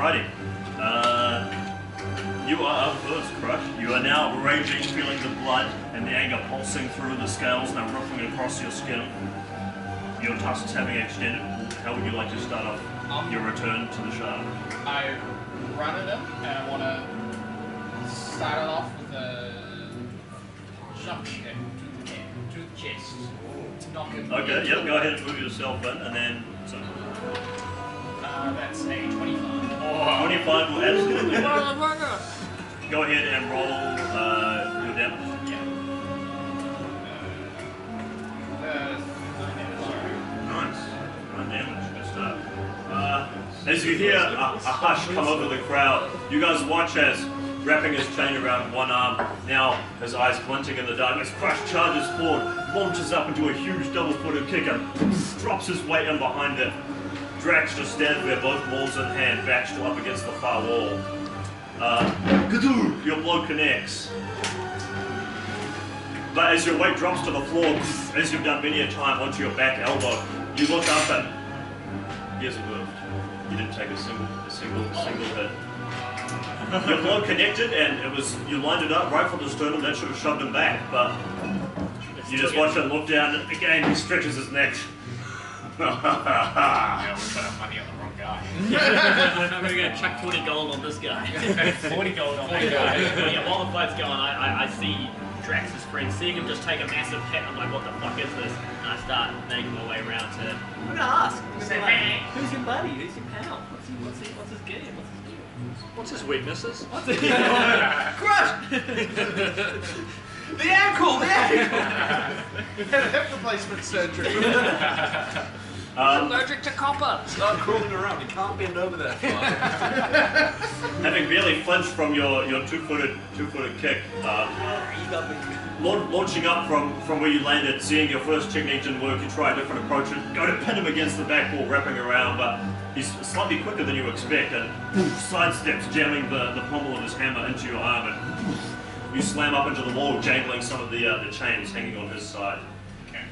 Alrighty. You are up first, Crush. You are now raging, feeling the blood and the anger pulsing through the scales, now rippling across your skin. Your tusks having extended. How would you like to start off your return to the shard? I run at him and I want to start it off with a jump kick to the chest. To knock him. Okay, yep, go ahead and move yourself in, and then... So, that's a 25. oh, 25 will absolutely hit. Go ahead and roll your damage. Yeah. 9 damage, sorry. Nice. 9 damage, good stuff. As you hear a hush come over the crowd, you guys watch as, wrapping his chain around one arm, now his eyes glinting in the darkness, Crush charges forward, launches up into a huge double-footed kick and drops his weight in behind it. Grax just stands there, both maws in hand, back still up against the far wall. Gadoo! Your blow connects. But as your weight drops to the floor, as you've done many a time onto your back elbow, you look up and here's a whiff. You didn't take a single hit. Your blow connected, and it was you lined it up right for the sternum. That should have shoved him back, but you just watch him look down, and again he stretches his neck. Yeah, we put our money on the wrong guy. I'm going to chuck 20 gold on this guy. 40 gold on that guy. Yeah, while the fight's going, I see Drax's friend, seeing him just take a massive hit. I'm like, what the fuck is this? And I start making my way around to him. I'm going to ask. Who's your buddy? Who's your pal? What's his game? What's his weaknesses? Crush! The ankle! Hip replacement surgery. Allergic to copper. Start crawling around. You can't bend over that far. Having barely flinched from your two-footed kick, launching up from where you landed, seeing your first chicken engine work, you try a different approach and go to pin him against the back wall, wrapping around, but he's slightly quicker than you expect and sidesteps, jamming the pommel of his hammer into your arm, and you slam up into the wall, jangling some of the chains hanging on his side. Okay.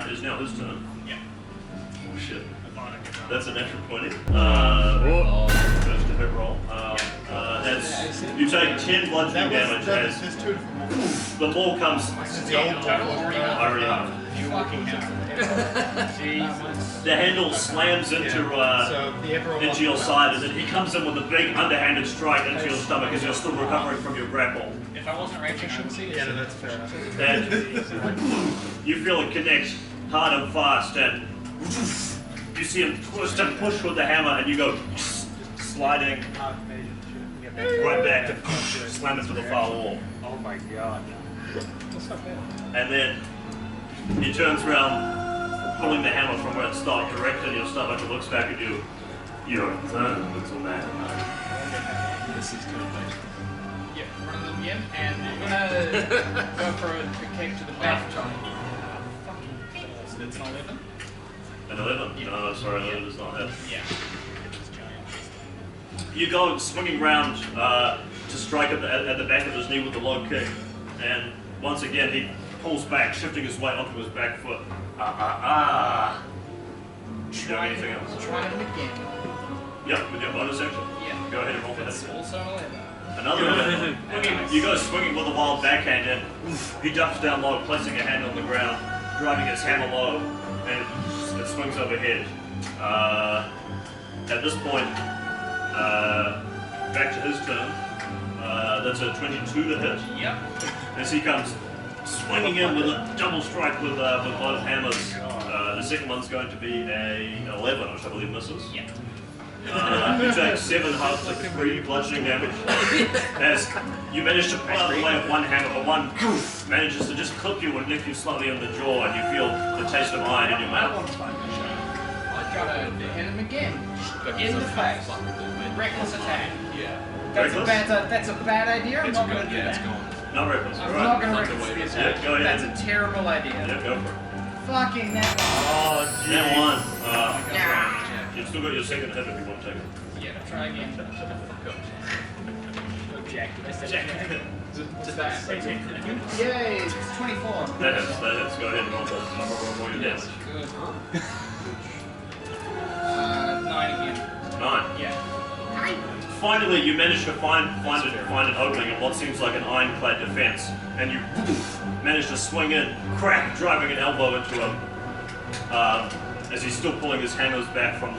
It is now his turn. Yeah. Oh shit. That's a natural 20. First to hit roll. You take 10 bludgeoning damage as the ball comes. You walking down. The handle slams into your side, and then he comes in with a big underhanded strike into your stomach as you're still recovering from your grapple. If I wasn't raging, I would see it. Yeah, no, that's fair enough. And you feel it connect hard and fast, and you see him twist and push with the hammer, and you go sliding right back and slam into the far wall. Oh my god. That's not bad. And then he turns around, pulling the hammer from where it stopped, directly at your stomach, and looks back at you. Your turn, little man. This is good. Yeah, run a little again, and I'm gonna go for a kick to the back. So that's an 11. An 11? Yeah. No, sorry, 11 does not hit. Yeah. You go swinging round to strike at the back of his knee with the low kick, and once again he pulls back, shifting his weight onto his back foot. Doing anything else? Try him again. Yep, with your bonus action. Yeah. Go ahead and roll for That's hit. also an 11. Another 11. You go swinging with a wild backhand, and he ducks down low, placing a hand on the ground, driving his hammer low, and it swings overhead. At this point, back to his turn. That's a 22 to hit. Yep. As he comes swinging in with a double strike with both hammers. The second one's going to be an 11, which I believe misses. Yeah. You take 7 half to 3 bludgeoning damage. As you manage to pull out the way of one hammer, but one manages to just clip you and nick you slightly in the jaw, and you feel the taste of iron in your mouth. I gotta hit him again. In the face. Reckless attack. Yeah. That's a bad idea. I'm not gonna do that. Not reckless, I'm right? not gonna reckless the attack. Yeah, go ahead. That's a terrible idea. Yeah, go for it. Fucking that one. Oh, that one. Yeah. You've still got your second hit if you want to take it. Yeah, try again. Jack. Yay, it's 24. That hits. Go ahead and roll your damage. Good. 9 again. 9. Yeah. finally, you manage to find an opening in what seems like an ironclad defense, and you manage to swing in, crack, driving an elbow into him. As he's still pulling his hammers back from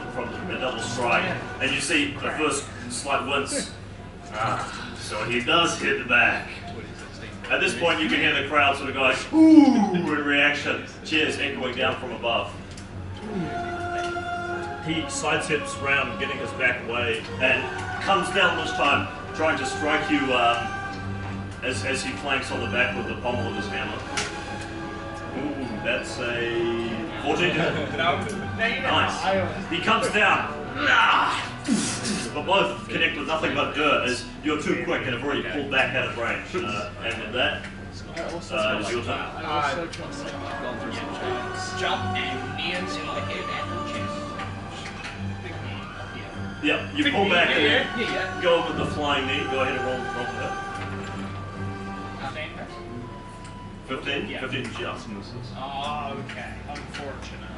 the double strike, and you see the first slight wince. So he does hit the back. At this point, you can hear the crowd sort of going, ooh, in reaction. Cheers echoing down from above. He sidesteps round, getting his back away, and comes down this time, trying to strike you as he flanks on the back with the pommel of his hammer. Ooh, that's a 14. Nice. He comes down. But both connect with nothing but dirt as you're too quick and have already pulled back out of range. And with that, is your turn. Jump and knees in the head and the chest. Big knee up here. Yeah, you pull back and then go with the flying knee. Go ahead and roll for that. 15? Yeah. 15 just misses. Oh, okay. Unfortunate,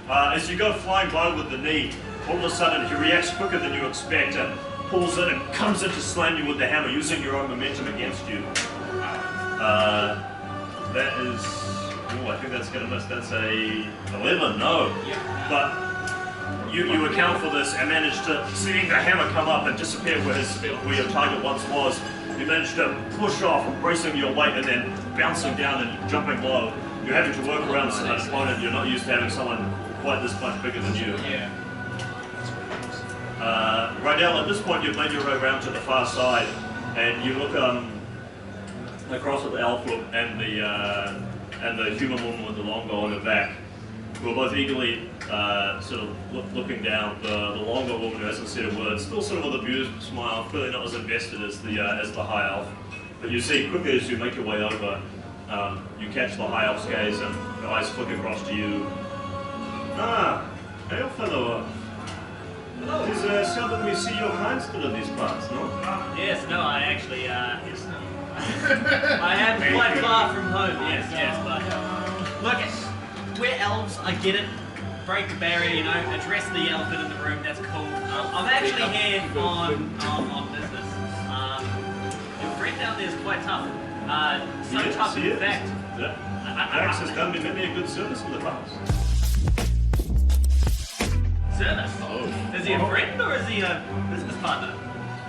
right? As you go flying by with the knee, all of a sudden he reacts quicker than you expect and pulls in and comes in to slam you with the hammer, using your own momentum against you. That is... Oh, I think that's going to miss. That's a 11, no. Yeah. But you account for this and manage to, seeing the hammer come up and disappear where your target once was, you manage to push off, bracing your weight and then bouncing down and jumping low. You're having to work around an opponent. You're not used to having someone quite this much bigger than you. Yeah. Rydell, at this point you've made your way around to the far side and you look across at the elf and the human woman with the longbow on her back, who are both eagerly sort of looking down. The longer woman who hasn't said a word, still sort of with a bemused smile, clearly not as invested as the high elf. But you see, quickly as you make your way over, you catch the high elf's gaze and her eyes flick across to you. Ah, hail fellow. Hello. It is seldom we see your kind still in these parts, no? Yes, no, I actually, I am quite far from home, yes, but look, we're elves, I get it. Break the barrier, you know, address the elephant in the room, that's cool. I'm actually here on business. Your friend down there is quite tough. So Yes, tough, he in is. fact. Yeah. Grax has done me many a good service in the past. Service? Oh. Is he a friend or is he a business partner?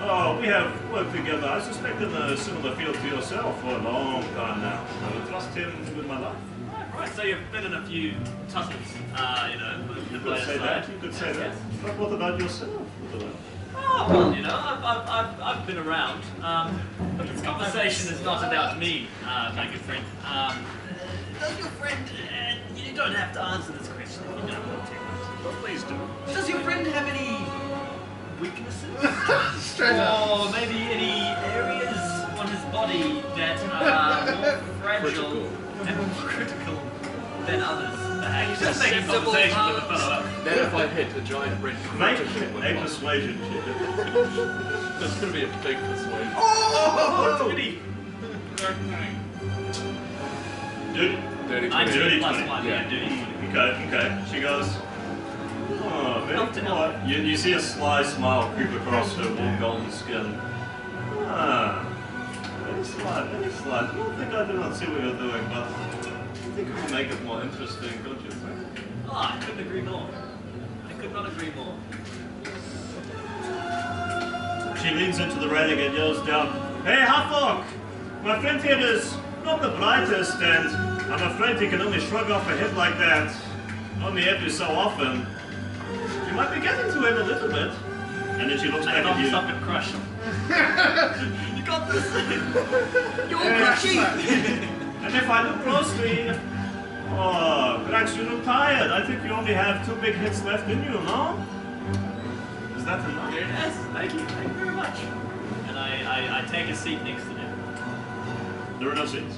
Oh, we have worked together, I suspect, in a similar field to yourself for a long time now. I would trust him with my life. Right, so you've been in a few tussles, you know, with You the could players say side. that, you could say that. Yes. But what about yourself? Oh, well, you know, I've been around. But this conversation is not about me, my good friend. Does your friend, you don't have to answer this question if you don't want to. Well, please do. Does your friend have any weaknesses? Straight up. Or maybe any areas on his body that are more fragile and more critical than others? Perhaps. Just making conversation with the fellow. Then if I hit a giant red Make creature with a one, persuasion check. there's going to be a big persuasion. Oh, goody! Dude, Dirty I'm 20. Dirty 2 + 20. 1, yeah, duty. okay. She goes, oh, very Up to polite. You see a sly smile creep across her warm golden skin. Ah, very slight, very slight. I do not see what you're doing, but I think it will make it more interesting, don't you think? Oh, I couldn't agree more. I could not agree more. She leans into the railing and yells down, "Hey, Halfok! My friend here is not the brightest, and I'm afraid he can only shrug off a hit like that only every so often. You might be getting to him a little bit." And then she looks back at you. Stop and crush. You got this. You're Yes. crushing. And if I look closely, oh, Grax, you look tired. I think you only have 2 big hits left in you, no? Is that enough? Yes, thank you very much. And I take a seat next to them. There are no seats.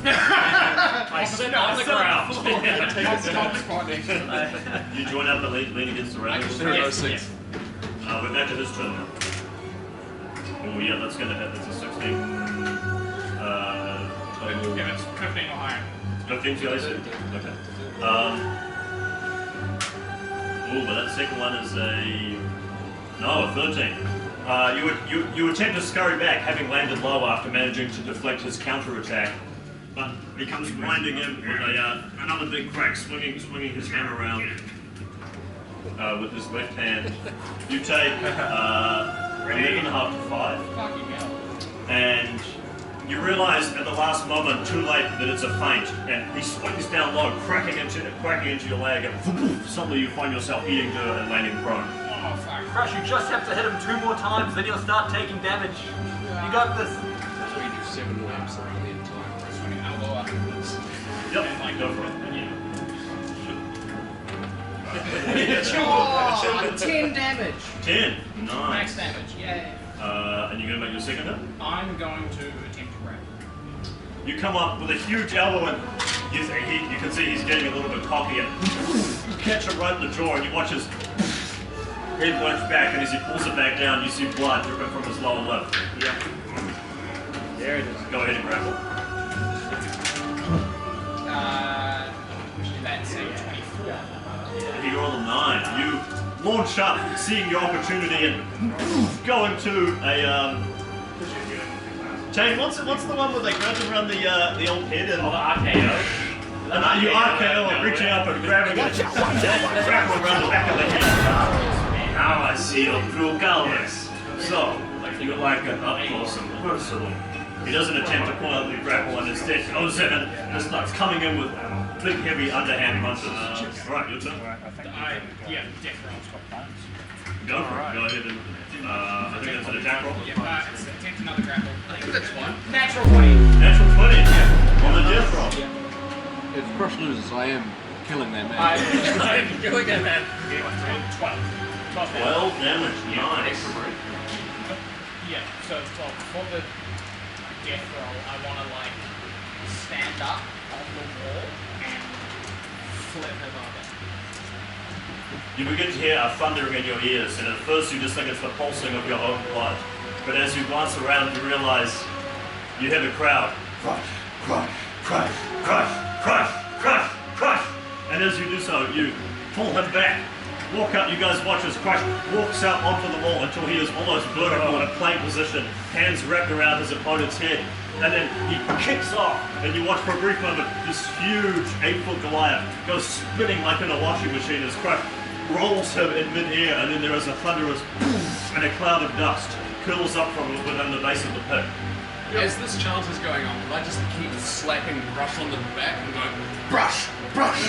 I sit on the ground. You join up and lean against the railing. There are no Yes, six. We're back to his turn now. Oh yeah, that's gonna hit. That's a 16. If it's 15 or higher. 15 to AC? Okay. But that second one is a 13. You attempt to scurry back, having landed low after managing to deflect his counter-attack. But he comes grinding in with another big crack, swinging his hammer around with his left hand. You take 11.5 to 5. Fucking hell. And you realise at the last moment, too late, that it's a feint, and he swings down low, cracking into your leg, and suddenly you find yourself eating dirt and landing prone. Oh, fuck. Crush, you just have to hit him 2 more times, then you'll start taking damage. You got this. That's why you do 7 laps around the entire race. Swing an elbow up. Yep, go for it. Oh, 10 damage. 10, nice. Max damage, yay. And you're going to make your second hit? I'm going to attempt to grab. You come up with a huge elbow and you can see he's getting a little bit cocky and you catch him right in the jaw and you watch his head lurch back, and as he pulls it back down you see blood dripping from his lower lip. Yeah. There it is. Go ahead and grapple. That's a 24. He rolled a 9. You launch up, seeing your opportunity and go into a Jane, what's the one where they grab around the old head and RKO. and you RKO and reaching up and grabbing it, grapple around the back of the head. Now I see your true colors. So, you would like an up close and personal. He doesn't attempt to pull out the grapple and instead goes in and just starts coming in with big, heavy underhand punches. Alright, your turn. Yeah, death roll. Go for it. Go ahead and I think that's an attack roll. Yeah, it's attempt another grapple. I think that's fine. Natural 20. Natural 20, yeah. On the death roll. If Crush loses, I am killing that man. I'm killing that man. 12. 12 damage. Nice. Yeah, so for the death roll, I want to like stand up on the wall and flip him over. You begin to hear a thundering in your ears, and at first you just think it's the pulsing of your own blood. But as you glance around, you realize you hear the crowd. Crush, crush, crush, crush, crush, crush, crush. And as you do so, you pull him back. Walk up, you guys watch as Crush walks out onto the wall until he is almost vertical in a plank position, hands wrapped around his opponent's head. And then he kicks off, and you watch for a brief moment this huge 8-foot Goliath goes spinning like in a washing machine as Crush rolls him in mid-air, and then there is a thunderous and a cloud of dust curls up from within the base of the pit. As this chant is going on, I just keep slapping Brush on the back and going, Brush! Brush!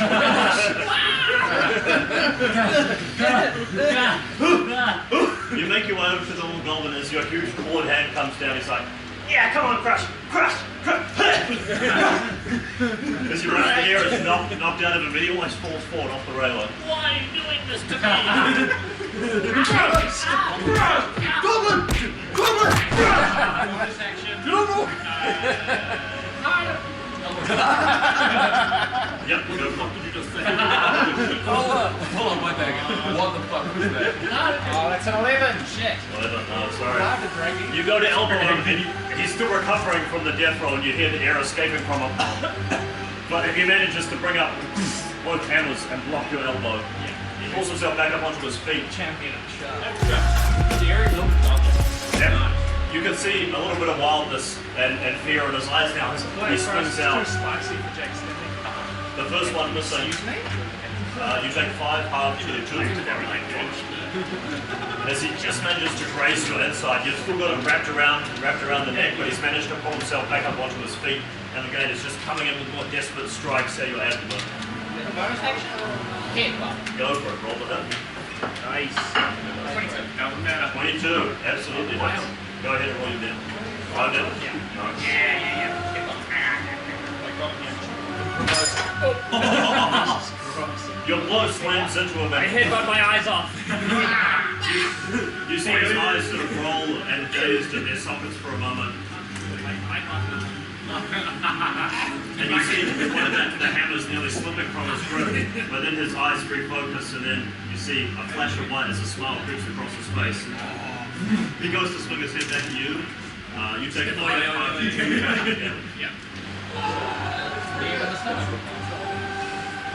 You make your way over to the little goblin as your huge clawed hand comes down. He's like, yeah, come on, Crush! Crush! Crush! As you rush the air, it's knocked out of him, but he almost falls forward off the railing. Why are you doing this to me? Goblin! Goblin! Bonus action. Yep, go for it. Hold on, wait back. What the fuck was that? Oh, that's an 11. Shit. Sorry. I've been drinking. You go to elbow him, and he's still recovering from the death roll, and you hear the air escaping from him. But he manages to bring up both hammers and block your elbow. He pulls himself back up onto his feet. Champion of the show. Dairy milk chocolate. Yeah. You can see a little bit of wildness and fear in his eyes now. He springs out. Too spicy for Jack Stimming. The first one missing. Excuse me? You take 5 half to the 2. As he just manages to graze your inside, you've still got him wrapped around the neck, but he's managed to pull himself back up onto his feet, and the gate is just coming in with more desperate strikes at your abdomen. Bonus action? Hit button. Go for it, roll the hit. Nice. 22. 22, absolutely nice. Go ahead and roll your down. 5 damage. Yeah. Nice. Yeah. Hit button. Like, got it, Your blow slams into him I and headbutt my eyes off. you see his eyes sort of roll and gaze to their sockets for a moment. And you see one of the hammers nearly slipping from his grip, but then his eyes refocus, and then you see a flash of light as a smile creeps across his face. He goes to swing his head back at you. You take it like that. Yeah. Knee with the stomach.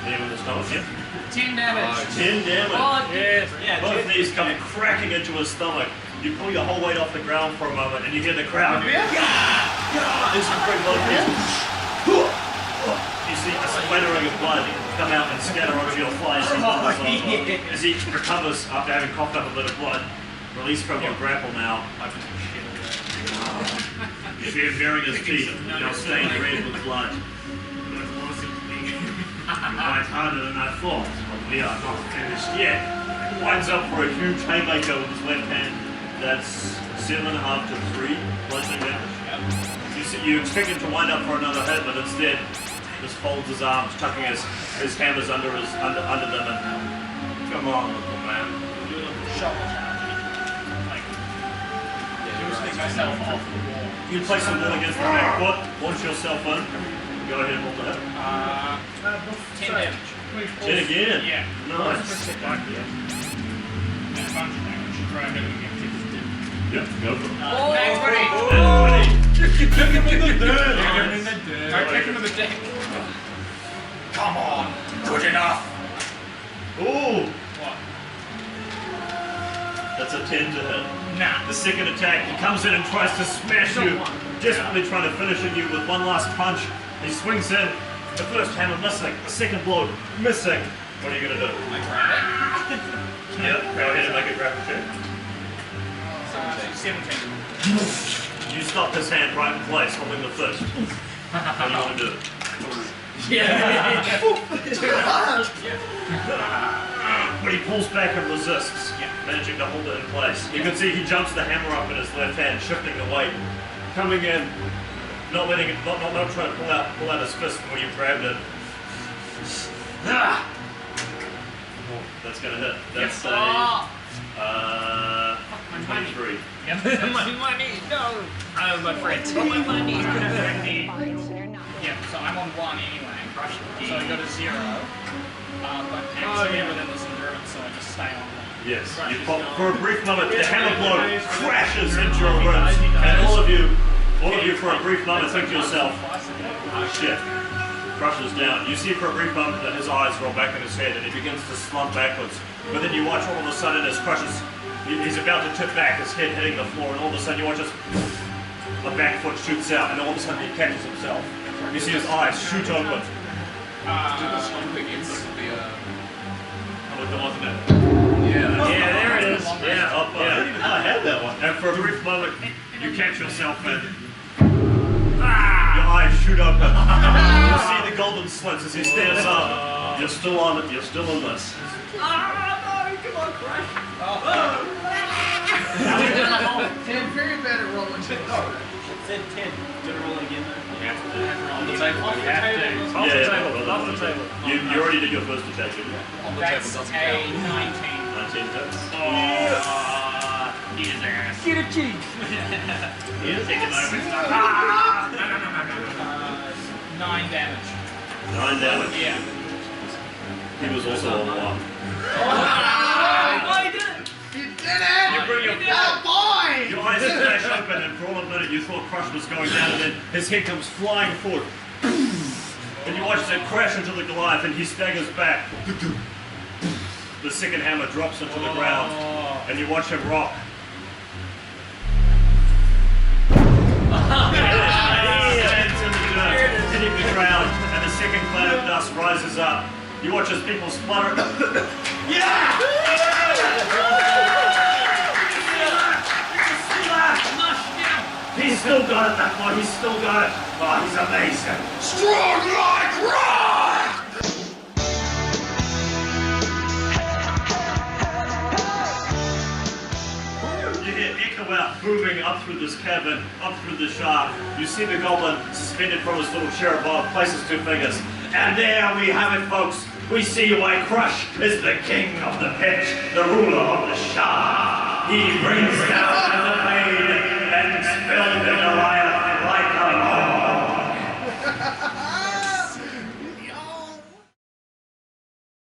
There with the stomach, yeah. 10 damage. 10 damage. Oh, yes. Both knees come cracking into his stomach. You pull your whole weight off the ground for a moment, and you hear the crowd. As you bring both knees. You see a splattering of blood come out and scatter onto your thighs as he recovers after having coughed up a bit of blood. Released from your grapple now. You see him baring his teeth, now stained red with blood. You fight harder than I thought, but we are not finished yet. Winds up for a huge haymaker with his left hand. That's 7.5 to 3 bludgeoning damage. You expect him to wind up for another hit, but instead just folds his arms, tucking his hammers under them, and come on, little man. Myself off the wall. You can place some wall against the back foot, launch yourself in. Go ahead and roll the hit. 10 damage. 10 again? Yeah. Nice. And a bunch of damage. Try and hit him again. Yep, go for it. Nat 20. Kick him in the dirt. I kick him in the dick. Come on, good enough. Ooh, What? that's a 10 to hit. Nah. The second attack, he comes in and tries to smash you, desperately trying to finish you with one last punch. He swings in, the first hammer missing, the second blow missing. What are you going to do? I grab it. Yep, go ahead and make a grapple check. 17. You stop his hand right in place, holding the fist. What do you want to do? But he pulls back and resists, managing to hold it in place. You can see he jumps the hammer up in his left hand, shifting the weight, coming in, not letting it, not trying to pull out his fist when you grabbed it. That's gonna hit. That's a 23. My money, no! Oh, my friends, my money! Yeah, so I'm on 1 anyway. So I go to 0. But actually within this endurance, so I just stay on 1. Yes, you pop, for a brief moment, the hammer blow crashes into your ribs, and all of you for a brief moment think to yourself, oh shit, Krush is down. You see for a brief moment that his eyes roll back in his head and he begins to slump backwards. But then you watch all of a sudden as Krush is, he's about to tip back, his head hitting the floor, and all of a sudden you watch as a back foot shoots out, and all of a sudden he catches himself. You see his eyes shoot open. Do the stomping inside the Oh, the wasn't it? yeah. Yeah, there it is. Yeah, up, I didn't even know I had that one. And for a brief moment, you catch yourself and your eyes shoot open. You see the golden slits as he stands up. You're still on it. You're still in this. They're very bad at rolling. Said 10. Gonna roll it again though? On the table. Off the You have table. to. Off the Yeah, table. yeah, Off the table. You already did your first attack, didn't you? On the That's table doesn't a count. 19. 19 hits. Eat his ass. Get a cheese. Yeah, take him over. 9 damage. 9 damage. Yeah. He was also on 1. You bring your Your eyes flash open, and for all a minute you thought Krush was going down, and then his head comes flying forward. And you watch it crash into the Goliath, and he staggers back. The second hammer drops into the ground, and you watch him rock. Stands in the dirt, hitting the ground, and the second cloud of dust rises up. You watch as people splutter. He's still got it, that boy. He's still got it. Oh, he's amazing. Strong like rock! You hear echo out booming up through this cavern, up through the shaft. You see the goblin suspended from his little chair above, places 2 fingers. And there we have it, folks. We see why Krush is the king of the pit, the ruler of the shaft. He brings down the pain and spells